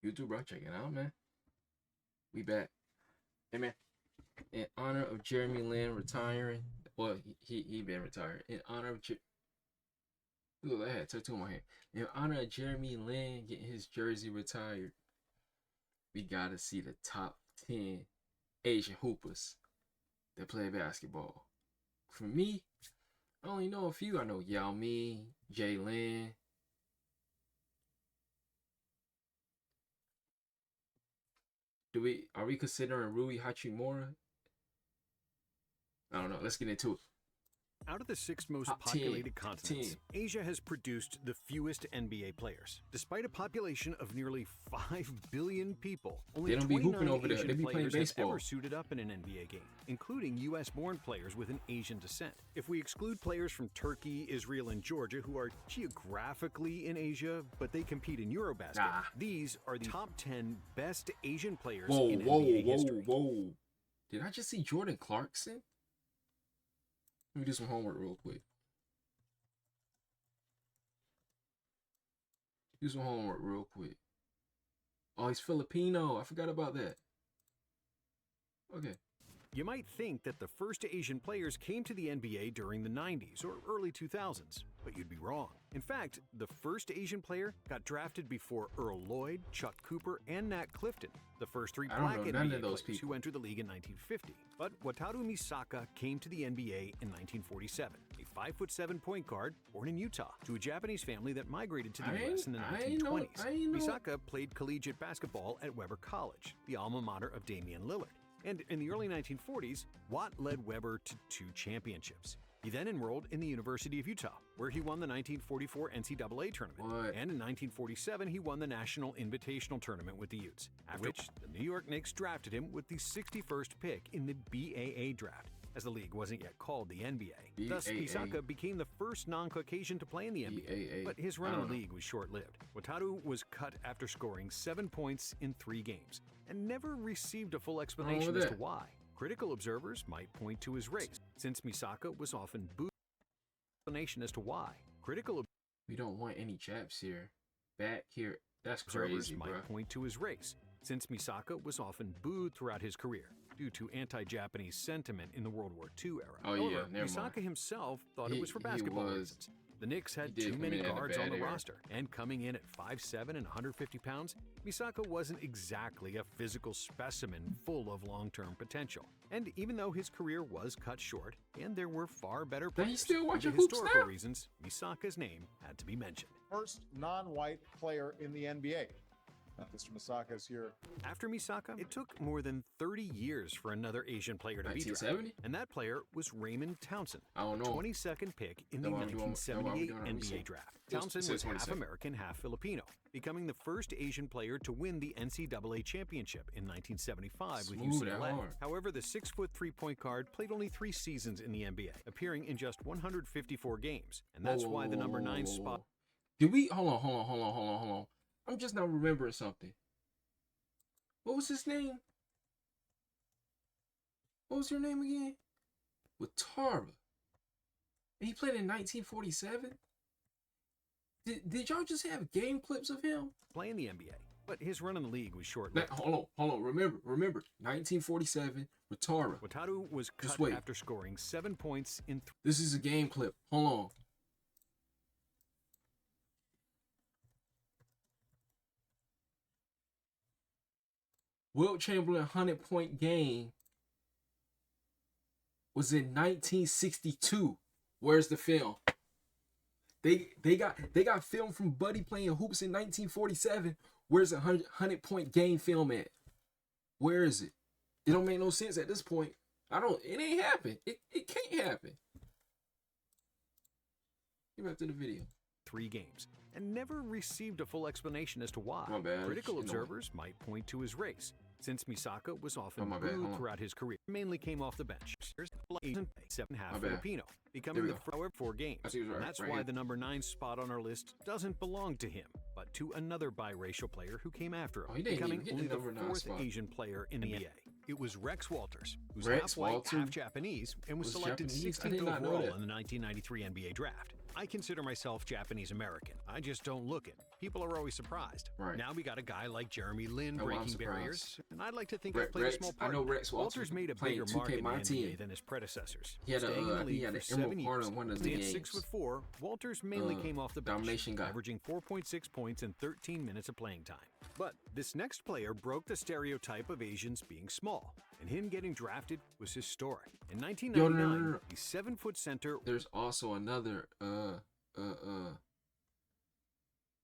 YouTube, bro. Check it out, man. We back. Hey, man. In honor of Jeremy Lin retiring, well, he been retired. In honor of look, I had a tattoo on my hand. In honor of Jeremy Lin getting his jersey retired, we gotta see the top 10 Asian hoopers that play basketball. For me, I only know a few. I know Yao Ming, Jay Lin. Are we considering Rui Hachimura? I don't know. Let's get into it. Out of the 6 most Top 10, populated continents, Asia has produced the fewest NBA players. Despite a population of nearly 5 billion people, only They don't be 29 hooping over there. Asian They be playing players have baseball. ever suited up in an NBA game, including US-born players with an Asian descent. If we exclude players from Turkey, Israel, and Georgia who are geographically in Asia, but they compete in Eurobasket, these are the top 10 best Asian players in NBA history. Whoa. Did I just see Jordan Clarkson? Let me do some homework real quick. Oh, he's Filipino. I forgot about that. Okay. You might think that the first Asian players came to the NBA during the 90s or early 2000s, but you'd be wrong. In fact, the first Asian player got drafted before Earl Lloyd, Chuck Cooper, and Nat Clifton, the first 3 black NBA players who entered the league in 1950. But Wataru Misaka came to the NBA in 1947, a 5'7" point guard born in Utah to a Japanese family that migrated to the US in the 1920s. Misaka played collegiate basketball at Weber College, the alma mater of Damian Lillard. And in the early 1940s, Watt led Weber to 2 championships. He then enrolled in the University of Utah, where he won the 1944 NCAA tournament. And in 1947, he won the National Invitational Tournament with the Utes, after which the New York Knicks drafted him with the 61st pick in the BAA draft, as the league wasn't yet called the NBA. Thus, Misaka became the first non-Caucasian to play in the NBA, but his run in the league was short-lived. Wataru was cut after scoring 7 points in 3 games, and never received a full explanation as to why. Critical observers might point to his race, since Misaka was often booed. Explanation as to why. We don't want any chaps here. Back here. That's Observers crazy, bro. might point to his race, since Misaka was often booed throughout his career due to anti-Japanese sentiment in the World War II era. However, Misaka himself thought it was for basketball reasons. The Knicks had too many guards on the roster, and coming in at 5'7" and 150 pounds, Misaka wasn't exactly a physical specimen full of long-term potential. And even though his career was cut short, and there were far better players, for historical reasons, Misaka's name had to be mentioned. First non-white player in the NBA. Mr. Misaka is here. After Misaka, it took more than 30 years for another Asian player to be drafted, and that player was Raymond Townsend, 22nd pick in the 1978 NBA draft. Townsend was half American, half Filipino, becoming the first Asian player to win the NCAA championship in 1975 with UCLA. However, the 6'3" point guard played only 3 seasons in the NBA, appearing in just 154 games, and that's why the number 9 spot. Did we hold on? I'm just now remembering something. What was his name? What was her name again? Watara. And he played in 1947? Did y'all just have game clips of him? Playing the NBA, but his run in the league was short-lived. Hold on. Remember. 1947, Watara. Wataru was cut after scoring 7 points in 3. This is a game clip. Hold on. Wilt Chamberlain 100-point game was in 1962. Where's the film? They got film from Buddy playing hoops in 1947. Where's a 100-point game film at? Where is it? It don't make no sense at this point. It ain't happen. It can't happen. Get back to the video. 3 games, and never received a full explanation as to why. Critical observers might point to his race, since Misaka was often booed throughout his career. Mainly came off the bench. 7.5 Filipino, becoming the first 4 games. And that's why the number 9 spot on our list doesn't belong to him, but to another biracial player who came after him, becoming only the 4th Asian player in the NBA. It was Rex Walters, who's half white, half Japanese, and was selected 16th overall in the 1993 NBA draft. I consider myself Japanese American. I just don't look it. People are always surprised. Right. Now we got a guy like Jeremy Lin Oh, I'm breaking surprised. barriers, and I'd like to think I played Rex, a small I part. know in that. Rex Walters made a playing bigger mark 2K in the my NBA team. than his predecessors. He had a, Staying in the league he had for an 7 emerald part years. on one of the Staying at games. 6'4", Walters mainly came off the bench, Domination guy. averaging 4.6 points in 13 minutes of playing time. But this next player broke the stereotype of Asians being small, and him getting drafted was historic. In 1999, no. the 7-foot center. There's also another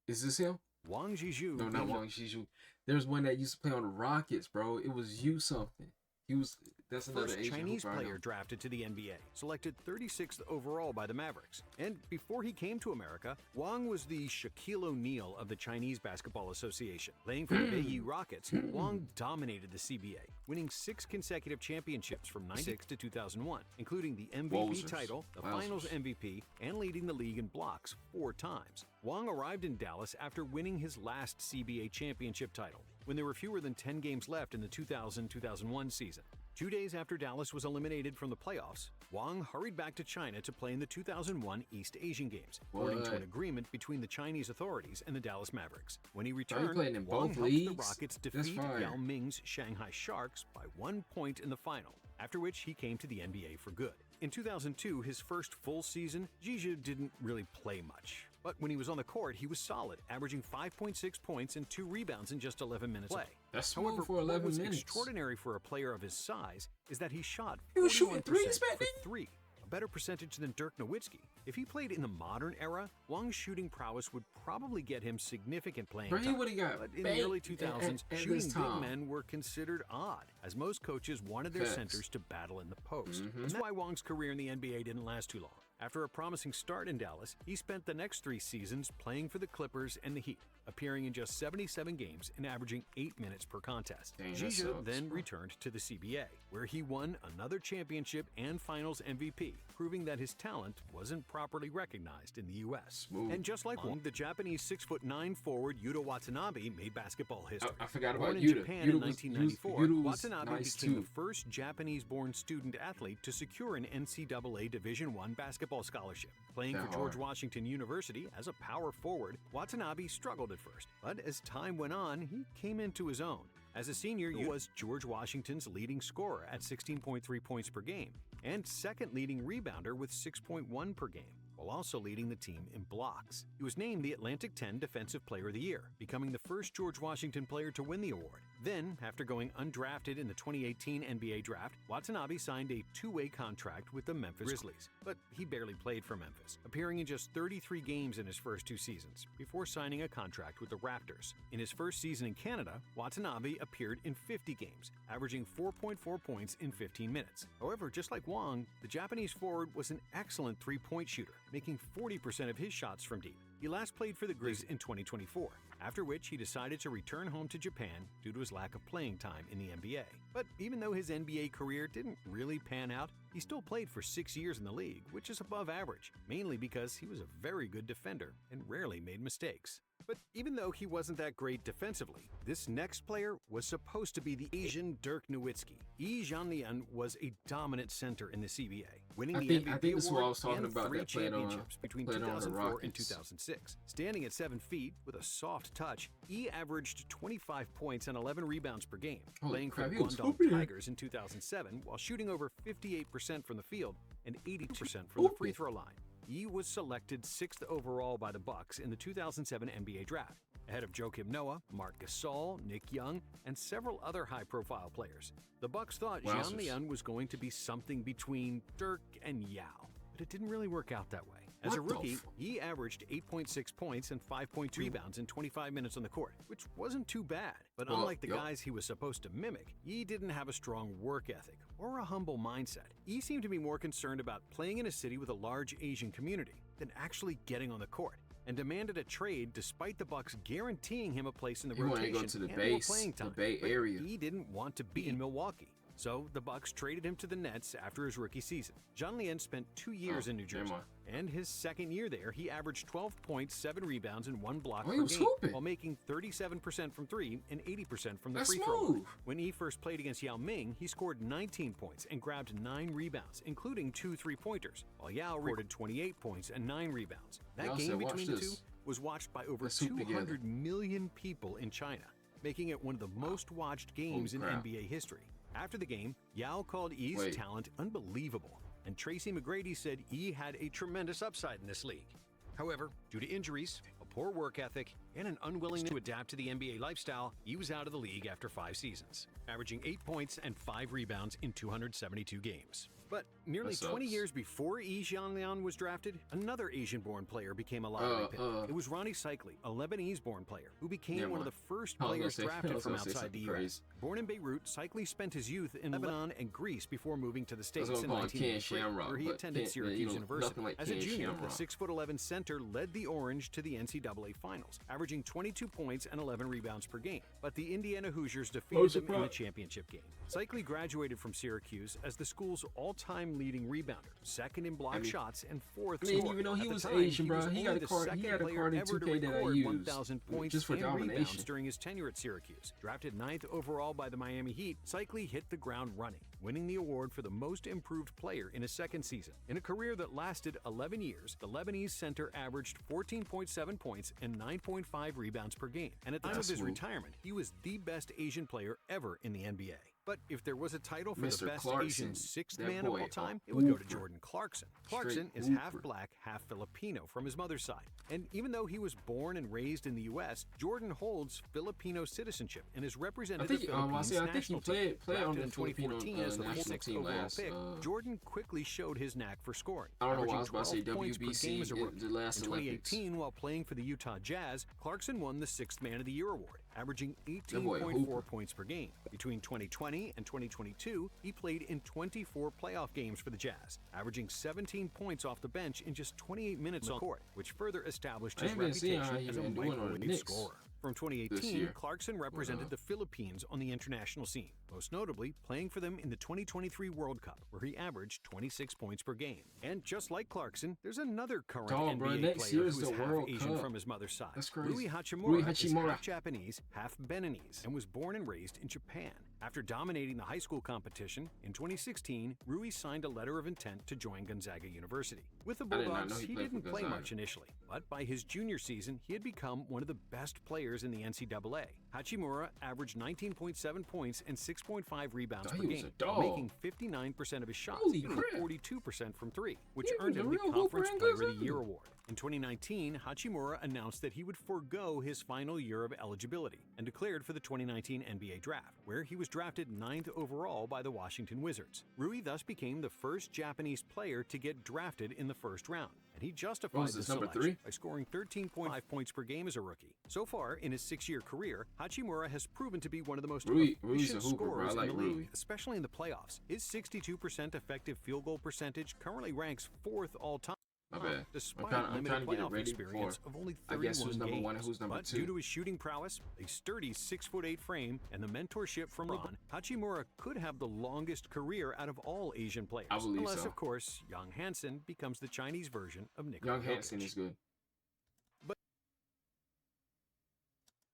is this him? Wang Zhizhu. No, not Wang Zhizhu. There's one that used to play on the Rockets, bro. It was you something. He was. That's another First Asian Chinese hooper I know. player drafted to the NBA, selected 36th overall by the Mavericks. And before he came to America, Wang was the Shaquille O'Neal of the Chinese Basketball Association. Playing for the Beijing Rockets, Wang dominated the CBA, winning 6 consecutive championships from '96 to 2001, including the MVP Wowzers. title, the Wowzers. Finals MVP, and leading the league in blocks 4 times. Wang arrived in Dallas after winning his last CBA championship title, when there were fewer than 10 games left in the 2000-2001 season. 2 days after Dallas was eliminated from the playoffs, Wang hurried back to China to play in the 2001 East Asian Games, according to an What? agreement between the Chinese authorities and the Dallas Mavericks. When he returned, playing in Wang both helped the leagues? Rockets That's defeat fire. Yao Ming's Shanghai Sharks by 1 point in the final, after which he came to the NBA for good. In 2002, his first full season, Zhizhu didn't really play much. But when he was on the court, he was solid, averaging 5.6 points and 2 rebounds in just 11 minutes of play. That's smooth However, for 11 what was minutes. extraordinary for a player of his size is that he shot He was shooting 41% threes back for then? 3, a better percentage than Dirk Nowitzki. If he played in the modern era, Wang's shooting prowess would probably get him significant playing Bro, he time. would've got But in the baked early 2000s, at shooting this big time. men were considered odd, as most coaches wanted their Facts. centers to battle in the post. Mhm. That's why Wang's career in the NBA didn't last too long. After a promising start in Dallas, he spent the next 3 seasons playing for the Clippers and the Heat, appearing in just 77 games and averaging 8 minutes per contest. Dang, that Zhizhu sucks, then bro. returned to the CBA, where he won another championship and Finals MVP, proving that his talent wasn't properly recognized in the U.S. Smooth. And just like Wang, the Japanese 6'9" forward Yuta Watanabe made basketball history. I forgot Born about in Yuta. Japan Yuta in was- 1994, Yuta was Watanabe nice became too. the first Japanese-born student athlete to secure an NCAA Division I basketball scholarship. Playing That for George hard. Washington University as a power forward, Watanabe struggled at first, but as time went on, he came into his own. As a senior, he was George Washington's leading scorer at 16.3 points per game, and second leading rebounder with 6.1 per game, while also leading the team in blocks. He was named the Atlantic 10 Defensive Player of the Year, becoming the first George Washington player to win the award. Then, after going undrafted in the 2018 NBA draft, Watanabe signed a 2-way contract with the Memphis Grizzlies. But he barely played for Memphis, appearing in just 33 games in his first 2 seasons, before signing a contract with the Raptors. In his first season in Canada, Watanabe appeared in 50 games, averaging 4.4 points in 15 minutes. However, just like Wang, the Japanese forward was an excellent 3-point shooter, making 40% of his shots from deep. He last played for the Grizz in 2024, after which he decided to return home to Japan due to his lack of playing time in the NBA. But even though his NBA career didn't really pan out, he still played for 6 years in the league, which is above average, mainly because he was a very good defender and rarely made mistakes. But even though he wasn't that great defensively, this next player was supposed to be the Asian Dirk Nowitzki. Yi Jianlian was a dominant center in the CBA, winning the MVP I think this is what I award was talking and about 3 that played on- championships between played on the 2004 and Rockets. 2006. Standing at 7 feet with a soft touch, he averaged 25 points and 11 rebounds per game, Holy playing for crap, the he was Guangdong hooping. Tigers in 2007 while shooting over 58% from the field and 80% from the free Hooping. throw line. He was selected 6th overall by the Bucks in the 2007 NBA draft, ahead of Joakim Noah, Marc Gasol, Nick Young, and several other high-profile players. The Bucks thought Wowzers. Jianlian was going to be something between Dirk and Yao, but it didn't really work out that way. As a What the rookie, f- he averaged 8.6 points and 5.2 rebounds in 25 minutes on the court, which wasn't too bad. But Well, unlike the yup. guys he was supposed to mimic, he didn't have a strong work ethic or a humble mindset. He seemed to be more concerned about playing in a city with a large Asian community than actually getting on the court, and demanded a trade despite the Bucks guaranteeing him a place in the He wanted to rotation go to the and more base, playing the time. Bay But Area. he didn't want to be in Milwaukee. So the Bucks traded him to the Nets after his rookie season. Jean Lien spent 2 years in New never Jersey, mind. and his second year there, he averaged 12 points, 7 rebounds, and 1 block Oh, per he was game, hooping. while making 37% from 3 and 80% from the That's free throw line. smooth. When he first played against Yao Ming, he scored 19 points and grabbed 9 rebounds, including 2 3-pointers, while Yao recorded 28 points and 9 rebounds. That Yao game said, "Watch between the two this. was watched by over Let's hoop 200 together." million people in China, making it one of the most watched games in crap. NBA history. After the game, Yao called Yi's Wait. talent unbelievable, and Tracy McGrady said Yi had a tremendous upside in this league. However, due to injuries, a poor work ethic, and an unwillingness to adapt to the NBA lifestyle, he was out of the league after 5 seasons, averaging 8 points and 5 rebounds in 272 games. But nearly That 20 sucks. years before Yi Jianlian was drafted, another Asian-born player became a lottery pick. It was Ronnie Cycli, a Lebanese-born player, who became Never one of mind. the first I was gonna players say- I drafted was from gonna say outside the something U.S. crazy. Born in Beirut, Cycli spent his youth in Lebanon and Greece before moving to the I States was in gonna call him Ken 1983, Shamrock, where he but attended Ken- Syracuse you know, University. nothing like As a Ken junior, the Shamrock. 6'11" center led the Orange to the NCAA Finals, averaging 22 points and 11 rebounds per game. But the Indiana Hoosiers defeated them in the championship game. Cycli graduated from Syracuse as the school's all-time leading rebounder, second in block shots, and fourth I didn't scorer. even know he At the was time, Asian, bro. was He only got a the card. He second got a player card in ever to 2K that I record used 1,000 points just for and rebounds domination. during his tenure at Syracuse. Drafted 9th overall by the Miami Heat, Cycli hit the ground running, winning the award for the most improved player in his second season. In a career that lasted 11 years, the Lebanese center averaged 14.7 points and 9.5 rebounds per game. And at the time of That's his smooth. retirement, he was the best Asian player ever in the NBA. But if there was a title for Mr. the best Clarkson, Asian sixth that man of boy, all time, a it would go to hooper. Jordan Clarkson. Clarkson is Straight half hooper. black, half Filipino from his mother's side. And even though he was born and raised in the U.S., Jordan holds Filipino citizenship and is represented I think the I Philippines think he national played team. on Drafted the in Filipino 2014 as the national 6th team overall last. pick, Jordan quickly showed his knack for scoring. I don't know why I averaging was about to say 12 points per WBC game as a in rookie. the last In Olympics. 2018, while playing for the Utah Jazz, Clarkson won the 6th Man of the Year award, averaging boy a 18.4 hooper. points per game. Between 2020 and 2022, he played in 24 playoff games for the Jazz, averaging 17 points off the bench in just 28 minutes on the court, which further established I his ain't been seeing how reputation he as a been doing on the microwave Knicks scorer. From this 2018, year. Clarkson represented the Philippines on the international scene, most notably playing for them in the 2023 World Cup, where he averaged 26 points per game. And just like Clarkson, there's another current Dog, bro, NBA next player year's who's the half World Asian Cup. from his mother's side. That's crazy. Rui Hachimura, Rui is Hachimura. half Japanese, half Beninese, and was born and raised in Japan. After dominating the high school competition, in 2016, Rui signed a letter of intent to join Gonzaga University. With the I did not know Bulldogs, he he played for didn't play Gonzaga. much initially, but by his junior season, he had become one of the best players in the NCAA. Hachimura averaged 19.7 points and 6.5 rebounds Dog, per he was game, a while dog. making 59% of his shots, Holy shooting crap. 42% from three, which He earned was a him the real hooper Conference in Player of the Gonzaga. Year award. In 2019, Hachimura announced that he would forego his final year of eligibility and declared for the 2019 NBA Draft, where he was drafted 9th overall by the Washington Wizards. Rui thus became the first Japanese player to get drafted in the first round, and he justified What was the this, number selection 3? by scoring 13.5 points per game as a rookie. So far, in his 6-year career, Hachimura has proven to be one of the most Rui's a efficient hooper, bro. I scorers like in the league, Rui. especially in the playoffs. His 62% effective field goal percentage currently ranks 4th all-time. My bad. Despite I'm limited trying to get it playoff ready experience before of only I 31 guess who's number games. 1 and who's number But 2. due to his shooting prowess, a sturdy 6'8" frame, and the mentorship from Ron, Hachimura could have the longest career out of all Asian players. I believe Unless, so. of course, Young Hansen becomes the Chinese version of Nikola Young Hansen Jokic. is good.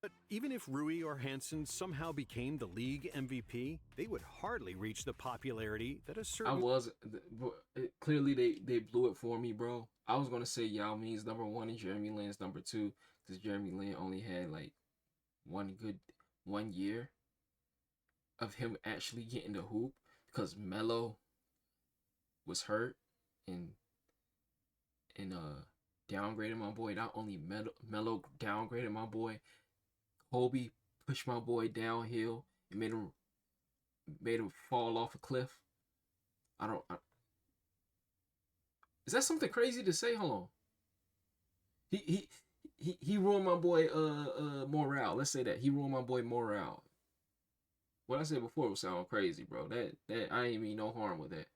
But even if Rui or Hansen somehow became the league MVP, they would hardly reach the popularity that a I certain was clearly they blew it for me, bro. I was gonna say Yao Ming's number 1 and Jeremy Lin's number 2 because Jeremy Lin only had like one year of him actually getting the hoop because Melo was hurt and downgraded my boy. Not only Melo downgraded my boy, Kobe pushed my boy downhill and made him fall off a cliff. Is that something crazy to say? Hold on. He ruined my boy morale. Let's say that he ruined my boy morale. What I said before was sound crazy, bro. That I ain't mean no harm with that.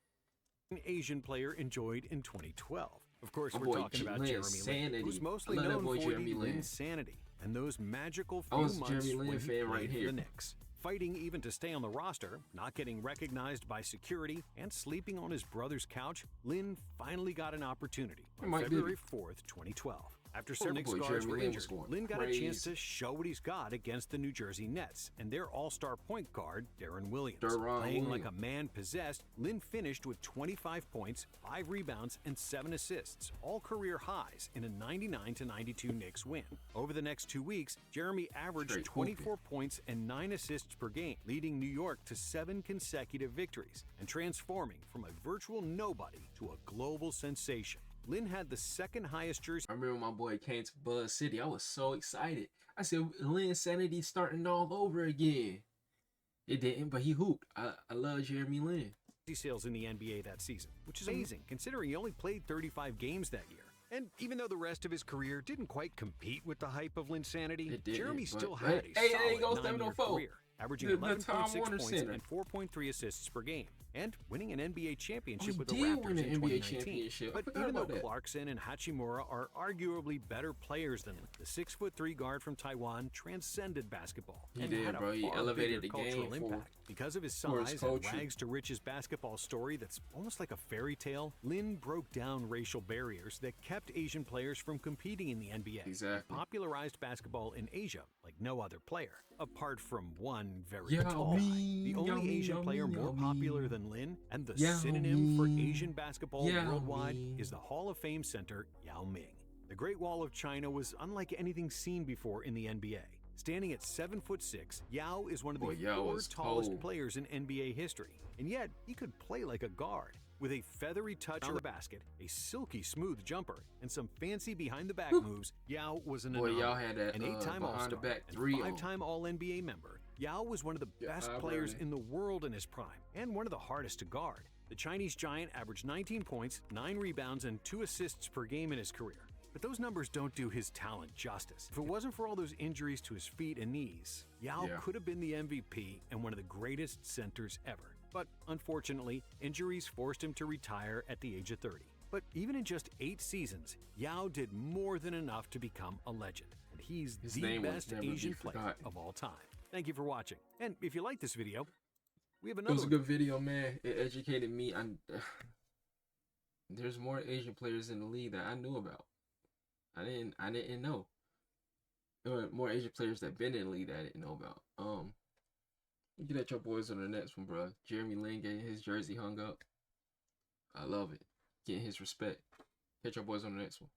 Asian player enjoyed in 2012. Of course, My we're boy talking about Lin Jeremy Sanity. Lin, who's mostly I love that known boy for Jeremy the Lin. Linsanity and those magical I few was a months Jeremy Lin when he fan played right for here. the Knicks. Fighting even to stay on the roster, not getting recognized by security, and sleeping on his brother's couch, Lin finally got an opportunity on February 4th, 2012. After several boy, guards were Jeremy Lin was injured, going Lin got a chance crazy. to show what he's got against the New Jersey Nets and their all-star point guard, Deron Williams. Deron Playing like Williams. a man possessed, Lin finished with 25 points, 5 rebounds, and 7 assists, all career highs in a 99-92 Knicks win. Over the next 2 weeks, Jeremy averaged Straight 24 points and 9 assists per game, leading New York to 7 consecutive victories and transforming from a virtual nobody to a global sensation. Lin had the second highest jersey. I remember my boy came to Buzz City. I was so excited. I said, Lin Sanity starting all over again. It didn't, but he hooped. I love Jeremy Lin. Sales in the NBA that season, which is amazing considering he only played 35 games that year. And even though the rest of his career didn't quite compete with the hype of Linsanity, It didn't, Jeremy but- still but- had a hey, there you go, solid 9-year 704. career, averaging The Tom 11.6 Warner points Center. and 4.3 assists per game, and winning an NBA championship Oh, with he the did Raptors win an in NBA 2019. championship. I But forgot even though about that. Clarkson and Hachimura are arguably better players than him, the 6'3" guard from Taiwan transcended basketball He and did, had a bro. He far elevated bigger the game cultural for- impact. Because of his for his size and culture. rags to riches basketball story that's almost like a fairy tale, Lin broke down racial barriers that kept Asian players from competing in the NBA. Exactly. He popularized basketball in Asia like no other player, apart from one very Yao tall guy. Ming, The only Yao Ming, Asian Yao player Ming, more Yao popular Ming. than Lin and the Yao synonym for Ming. Asian basketball Yao worldwide Ming. is the Hall of Fame center Yao Ming. The Great Wall of China was unlike anything seen before in the NBA. Standing at 7'6", Yao is one of the Boy, Yao 4 was tallest cold. players in NBA history, and yet he could play like a guard. With a feathery touch on the basket, a silky smooth jumper, and some fancy behind-the-back moves, Yao was an Boy, anomaly. Yao had that An 8-time behind the All-Star back and three on. 5-time All-NBA member, Yao was one of the Yeah, best I players read it. in the world in his prime, and one of the hardest to guard. The Chinese giant averaged 19 points, 9 rebounds, and 2 assists per game in his career. But those numbers don't do his talent justice. If it wasn't for all those injuries to his feet and knees, Yao Yeah. could have been the MVP and one of the greatest centers ever. But unfortunately, injuries forced him to retire at the age of 30. But even in just 8 seasons, Yao did more than enough to become a legend. And he's His the name will best never be Asian player forgotten. of all time. Thank you for watching. And if you like this video, we have It another was a one. good video, man. It educated me. There's more Asian players in the league that I knew about. I didn't know. There were more Asian players that been in the league that I didn't know about. Get at your boys on the next one, bro. Jeremy Lin getting his jersey hung up. I love it. Getting his respect. Catch your boys on the next one.